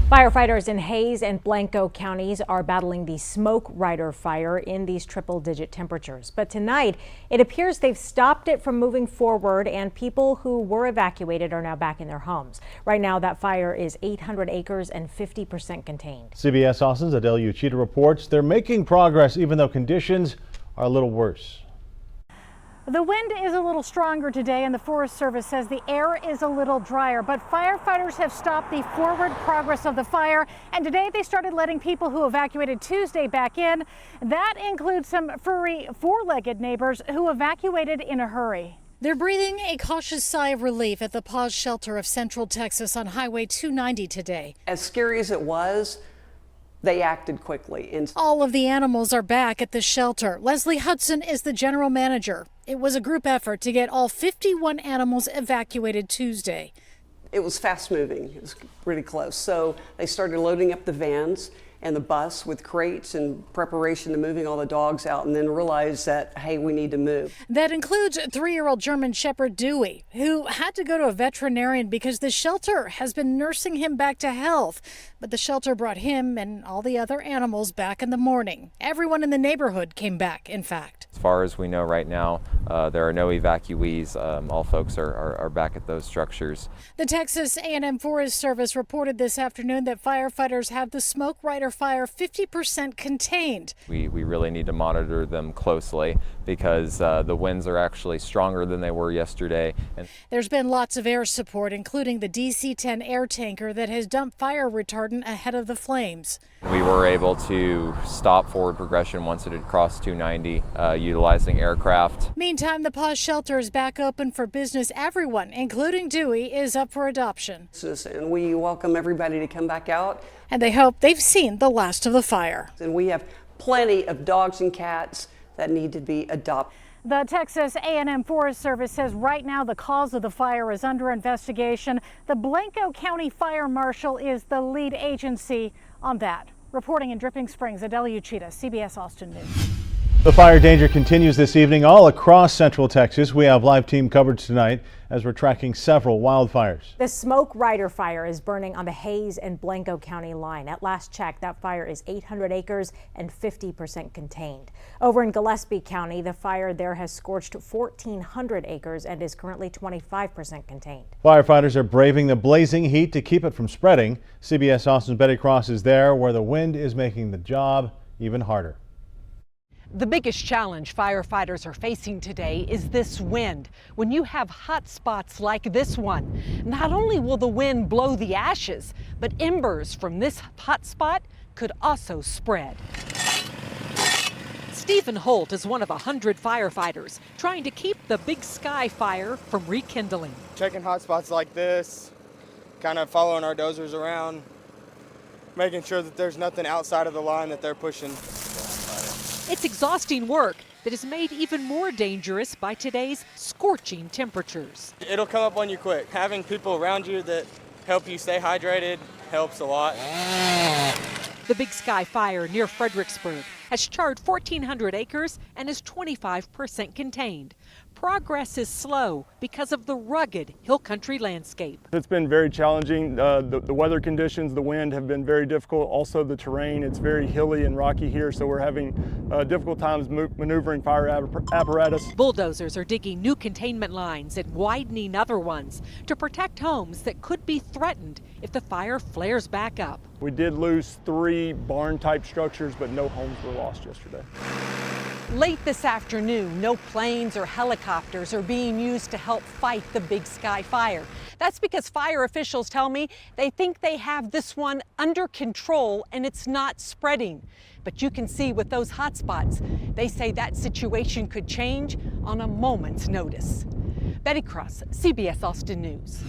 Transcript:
Firefighters in Hays and Blanco counties are battling the smoke rider fire in these triple-digit temperatures. But tonight, it appears they've stopped it from moving forward, and people who were evacuated are now back in their homes. Right now, that fire is 800 acres and 50% contained. CBS Austin's Adele Uchida reports they're making progress even though conditions are a little worse. The wind is a little stronger today, and the Forest Service says the air is a little drier, but firefighters have stopped the forward progress of the fire, and today they started letting people who evacuated Tuesday back in. That includes some furry four-legged neighbors who evacuated in a hurry. They're breathing a cautious sigh of relief at the Paws shelter of Central Texas on Highway 290 today. As scary as it was, they acted quickly. And all of the animals are back at the shelter. Leslie Hutson is the general manager. It was a group effort to get all 51 animals evacuated Tuesday. It was fast moving. It was pretty close. So they started loading up the vans and the bus with crates in preparation to moving all the dogs out, and then realized that, hey, we need to move. That includes 3-year-old German Shepherd Dewey, who had to go to a veterinarian because the shelter has been nursing him back to health. But the shelter brought him and all the other animals back in the morning. Everyone in the neighborhood came back, in fact. As far as we know right now, there are no evacuees. All folks are back at those structures. The Texas A&M Forest Service reported this afternoon that firefighters have the smoke rider fire 50% contained. We really need to monitor them closely because the winds are actually stronger than they were yesterday. And there's been lots of air support, including the DC-10 air tanker that has dumped fire retardant ahead of the flames. We were able to stop forward progression once it had crossed 290, utilizing aircraft. Meantime, the Paws shelter is back open for business. Everyone, including Dewey, is up for adoption. And we welcome everybody to come back out. And they hope they've seen the last of the fire. And we have plenty of dogs and cats that need to be adopted. The Texas A&M Forest Service says right now the cause of the fire is under investigation. The Blanco County Fire Marshal is the lead agency on that. Reporting in Dripping Springs, Adele Uchida, CBS Austin News. The fire danger continues this evening all across Central Texas. We have live team coverage tonight as we're tracking several wildfires. The smoke rider fire is burning on the Hays and Blanco County line. At last check, that fire is 800 acres and 50% contained. Over in Gillespie County, the fire there has scorched 1,400 acres and is currently 25% contained. Firefighters are braving the blazing heat to keep it from spreading. CBS Austin's Betty Cross is there where the wind is making the job even harder. The biggest challenge firefighters are facing today is this wind. When you have hot spots like this one, not only will the wind blow the ashes, but embers from this hot spot could also spread. Stephen Holt is one of 100 firefighters trying to keep the Big Sky fire from rekindling. Checking hot spots like this, kind of following our dozers around, making sure that there's nothing outside of the line that they're pushing. It's exhausting work that is made even more dangerous by today's scorching temperatures. It'll come up on you quick. Having people around you that help you stay hydrated helps a lot. The Big Sky fire near Fredericksburg has charred 1,400 acres and is 25% contained. Progress is slow because of the rugged hill country landscape. It's been very challenging. The weather conditions, the wind have been very difficult. Also the terrain, it's very hilly and rocky here, so we're having difficult times maneuvering fire apparatus. Bulldozers are digging new containment lines and widening other ones to protect homes that could be threatened if the fire flares back up. We did lose 3 barn-type structures, but no homes were lost yesterday. Late this afternoon, no planes or helicopters are being used to help fight the Big Sky fire. That's because fire officials tell me they think they have this one under control and it's not spreading. But you can see with those hot spots, they say that situation could change on a moment's notice. Betty Cross, CBS Austin News.